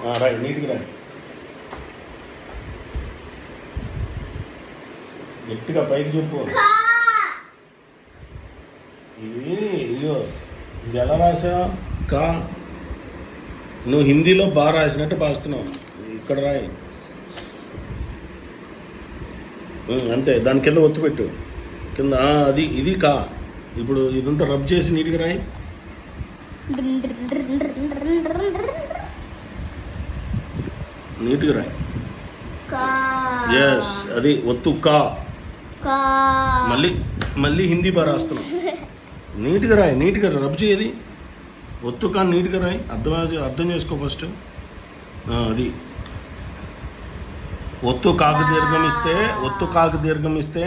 రాయి, నీట్గా రాయి, గట్టిగా పైకి చెప్పు. ఇదిగో ఇది ఎలా రాసావు? కా. నువ్వు హిందీలో బాగా రాసినట్టు రాస్తున్నావు. ఇక్కడ రాయి, అంతే. దాని కింద ఒత్తు పెట్టు, కింద. అది ఇది కా. ఇప్పుడు ఇదంతా రబ్ చేసి నీట్గా రాయి. నీట్గా రాయి. ఎస్, అది ఒత్తు కా. మళ్ళీ మళ్ళీ హిందీ బాగా రాస్తున్నావు. నీట్గా రాయి, నీట్గా రబ్ చేయది. ఒత్తు కా నీట్గా రాయి. అర్థం చేసుకో ఫస్ట్. అది ఒత్తు కాకు దీర్ఘమిస్తే, ఒత్తు కాకు దీర్ఘమిస్తే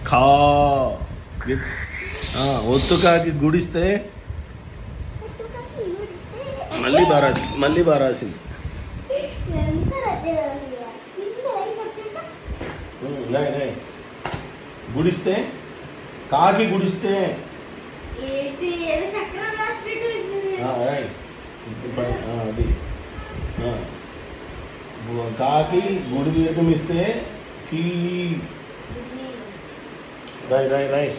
ఖా. ఒత్తు కాకి గుడిస్తే మళ్ళీ బాగా రాసింది. గుడిస్తే, కాకి గుడిస్తే అది కాకి గుడి దీర్ఘమిస్తే కీ. రాయ్ రాయ్ రాయ్.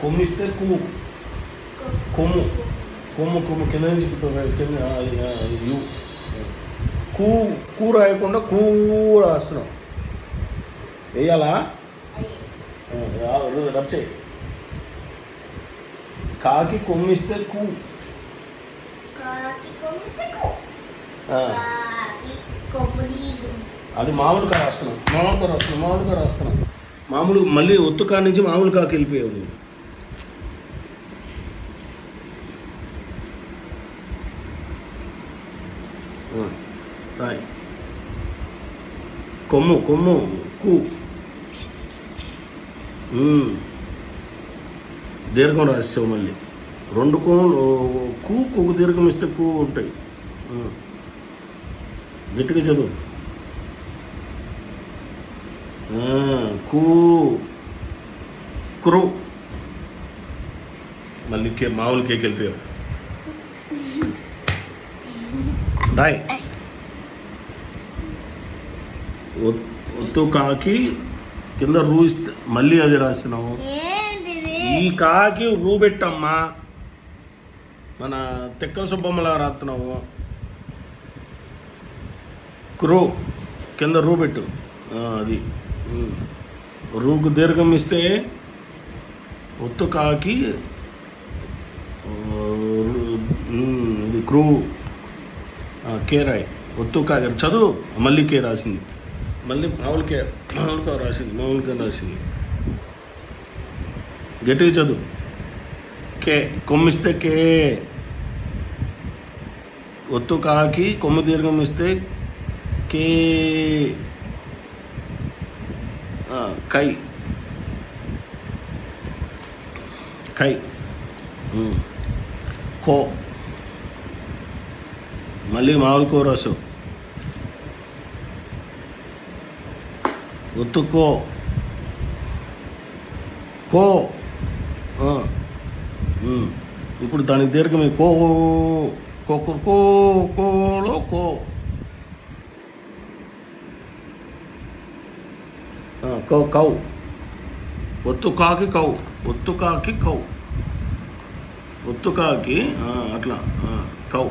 కొమ్మిస్తే కూ. కొమ్ము కొమ్ము కొమ్ము కింద నుంచి కింద యు. కూ కూ రాయకుండా కూ రాస్తున్నాం. వేయాలా? రబ్ చేయి. కాకి కొమ్మిస్తే కూ. అది మామూలుగా రాస్తున్నాం. మామూలు మళ్ళీ ఒత్తు కా నుంచి మామూలు కాకి వెళ్ళిపోయావు నువ్వు. రాయ్. కొమ్ము కొమ్ము కూ. దీర్ఘం రాసావు. మళ్ళీ రెండు కూ దీర్ఘం ఇస్తే కూ ఉంటాయి. గట్టిగా చదువు. కూ క్రూ. మళ్ళీ మామూలు కేక్ వెళ్ళిపోయావు. రాయ్. ఒత్తు కాకి కింద రూ ఇస్తే మళ్ళీ అది రాసినావు. ఈ కాకి రూ పెట్టమ్మా. మన తెక్కల సుబ్బమ్మలా రాస్తున్నావు. క్రూ కింద రూ పెట్టు. అది రూకు దీర్ఘం ఇస్తే ఒత్తు కాకి ఇది క్రూ. కే రాయ్. ఒత్తు కాకి చదువు. మళ్ళీ కే రాసింది. మళ్ళీ మామూలుగా రాసింది. గట్టిగా చదువు. కే కొమ్మిస్తే కే. ఒత్తు కాకి కొమ్ము దీర్ఘం ఇస్తే కే. కై కై. కో మళ్ళీ మామూలు కో రాసు. ఒత్తుకో కో. ఇప్పుడు దానికి దీర్ఘం కో. కోలో కో. కౌ. ఒత్తు కాకి కౌ. ఒత్తు కాకి కౌ. ఒత్తు కాకి అట్లా కౌ.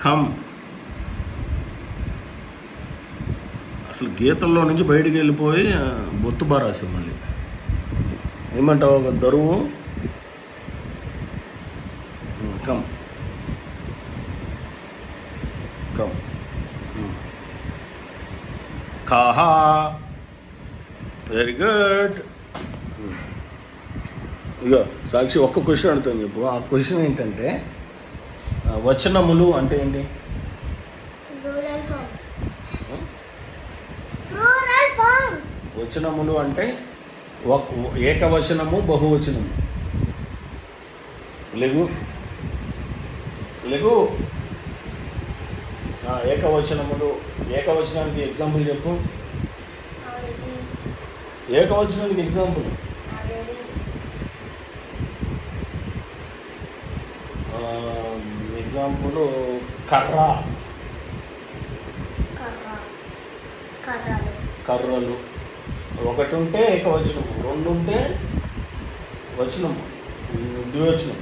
ఖమ్. అసలు గీతల్లో నుంచి బయటికి వెళ్ళిపోయి బొత్తు బారాసి. మళ్ళీ ఏమంటావు? ఒక దరువు. Come come. కాహా. Very good. ఇక సాక్షి ఒక్క క్వశ్చన్ అడుగుతాను చెప్పు. ఆ క్వశ్చన్ ఏంటంటే వచనములు అంటే ఏంటి? వచనములు అంటే ఏకవచనము బహువచనము. లెగు ఏకవచనములు. ఏకవచనానికి ఎగ్జాంపుల్ చెప్పు. ఏకవచనానికి ఎగ్జాంపుల్ ఎగ్జాంపుల్ కర్ర, కర్రలు. ఒకటి ఉంటే ఏకవచనం, రెండు ఉంటే వచనం, ద్వివచనం.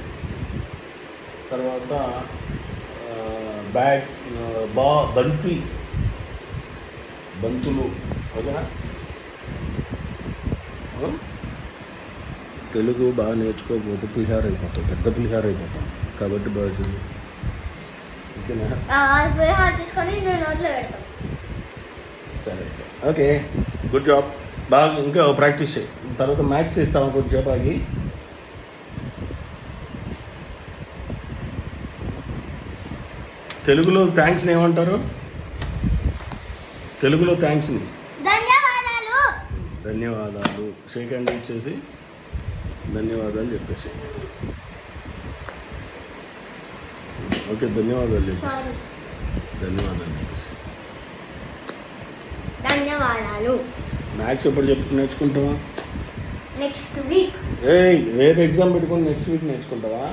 తర్వాత బ్యాట్, బంతి, బంతులు. ఓకేనా? తెలుగు బాగా నేర్చుకోకపోతే పులిహార అయిపోతాం, పెద్ద పులిహార అయిపోతాం. కాబట్టి బాగా చదువు. ఓకేనా? తీసుకొని నేను నోట్లో పెడతాను. సరే, ఓకే, గుడ్ జాబ్. బాగా ఇంకా ప్రాక్టీస్ చేయి. తర్వాత మ్యాథ్స్ ఇస్తాము కొంచెంసేపు ఆగి. తెలుగులో థ్యాంక్స్ని ఏమంటారు? తెలుగులో థ్యాంక్స్ని ధన్యవాదాలు. ధన్యవాదాలు. షేక్ హ్యాండ్ ఇచ్చేసి ధన్యవాదాలు చెప్పేసి. ఓకే, ధన్యవాదాలు చెప్పేసి. ధన్యవాదాలు చెప్పేసి. ధన్యవాదాలు. మ్యాథ్స్ ఎప్పుడు నేర్చుకుంటావా? Next week. రేపు ఎగ్జామ్ పెట్టుకొని నెక్స్ట్ వీక్ నేర్చుకుంటావా?